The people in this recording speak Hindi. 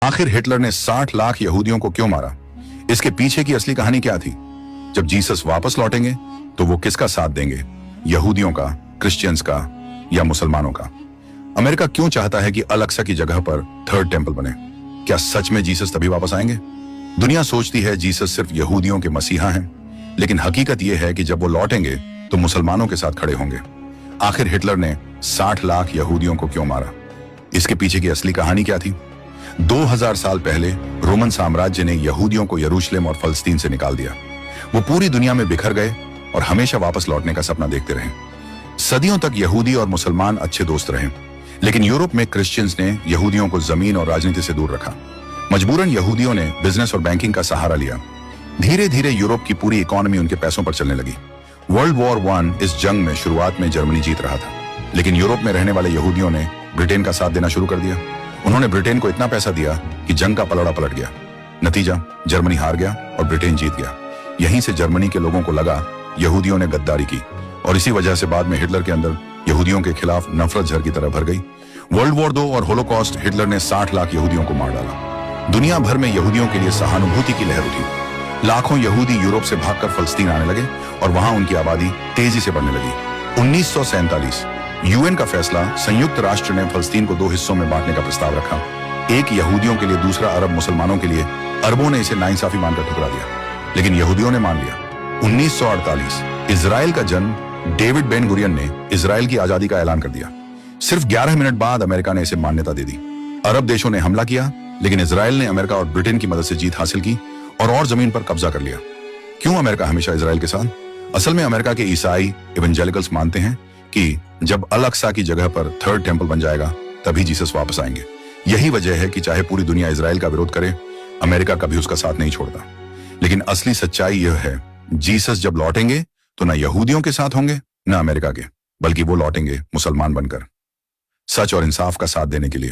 आखिर हिटलर ने 60 लाख यहूदियों को क्यों मारा? इसके पीछे की असली कहानी क्या थी? जब जीसस वापस लौटेंगे तो वो किसका साथ देंगे? यहूदियों का, क्रिश्चियंस का या मुसलमानों का? अमेरिका क्यों चाहता है कि अल अक्सा की जगह पर थर्ड टेंपल बने? क्या सच में जीसस तभी वापस आएंगे? दुनिया सोचती है जीसस सिर्फ यहूदियों के मसीहा हैं, लेकिन हकीकत यह है कि जब वो लौटेंगे तो मुसलमानों के साथ खड़े होंगे। आखिर हिटलर ने 60 लाख यहूदियों को क्यों मारा? इसके पीछे की असली कहानी क्या थी? 2000 साल पहले रोमन साम्राज्य ने यहूदियों को यरूशलेम और फलस्तीन से निकाल दिया। वो पूरी दुनिया में बिखर गए और हमेशा वापस लौटने का सपना देखते रहे। सदियों तक यहूदी और मुसलमान अच्छे दोस्त रहे, लेकिन यूरोप में क्रिश्चियंस ने यहूदियों को जमीन और राजनीति से दूर रखा। मजबूरन यहूदियों ने बिजनेस और बैंकिंग का सहारा लिया। धीरे धीरे यूरोप की पूरी इकोनॉमी उनके पैसों पर चलने लगी। वर्ल्ड वॉर 1 इस जंग में शुरुआत में जर्मनी जीत रहा था, लेकिन यूरोप में रहने वाले यहूदियों ने ब्रिटेन का साथ देना शुरू कर दिया। उन्होंने ब्रिटेन को इतना पैसा दिया कि जंग का पलड़ा पलट गया। नतीजा, जर्मनी हार गया और ब्रिटेन जीत गया। यहीं से जर्मनी के लोगों को लगा यहूदियों ने गद्दारी की, और इसी वजह से बाद में हिटलर के अंदर यहूदियों के खिलाफ नफरत झर की तरह भर गई। वर्ल्ड वॉर 2 और होलोकॉस्ट, हिटलर ने 60 लाख यहूदियों को मार डाला। दुनिया भर में यहूदियों के लिए सहानुभूति की लहर उठी। लाखों यहूदी यूरोप से भागकर फलस्तीन आने लगे और वहां उनकी आबादी तेजी से बढ़ने लगी। 1947 यूएन का फैसला, संयुक्त राष्ट्र ने फलस्तीन को 2 हिस्सों में बांटने का प्रस्ताव रखा। एक यहूदियों के लिए, दूसरा अरब मुसलमानों के लिए। अरबों ने इसे नाइंसाफी मानकर ठुकरा दिया, लेकिन यहूदियों ने मान लिया। 1948 इजराइल का जन्म, डेविड बेन गुरियन ने इजराइल की आजादी का ऐलान कर दिया। सिर्फ 11 मिनट बाद अमेरिका ने इसे मान्यता दे दी। अरब देशों ने हमला किया, लेकिन इजराइल ने अमेरिका और ब्रिटेन की मदद से जीत हासिल की और जमीन पर कब्जा कर लिया। क्यों अमेरिका हमेशा इजराइल के साथ? असल में अमेरिका के ईसाई इवेंजेलिकल्स मानते हैं कि जब अल अक्सा की जगह पर थर्ड टेंपल बन जाएगा तभी जीसस वापस आएंगे। यही वजह है कि चाहे पूरी दुनिया इजराइल का विरोध करे, अमेरिका कभी उसका साथ नहीं छोड़ता। लेकिन असली सच्चाई यह है, जीसस जब लौटेंगे तो न यहूदियों के साथ होंगे न अमेरिका के, बल्कि वो लौटेंगे मुसलमान बनकर, सच और इंसाफ का साथ देने के लिए।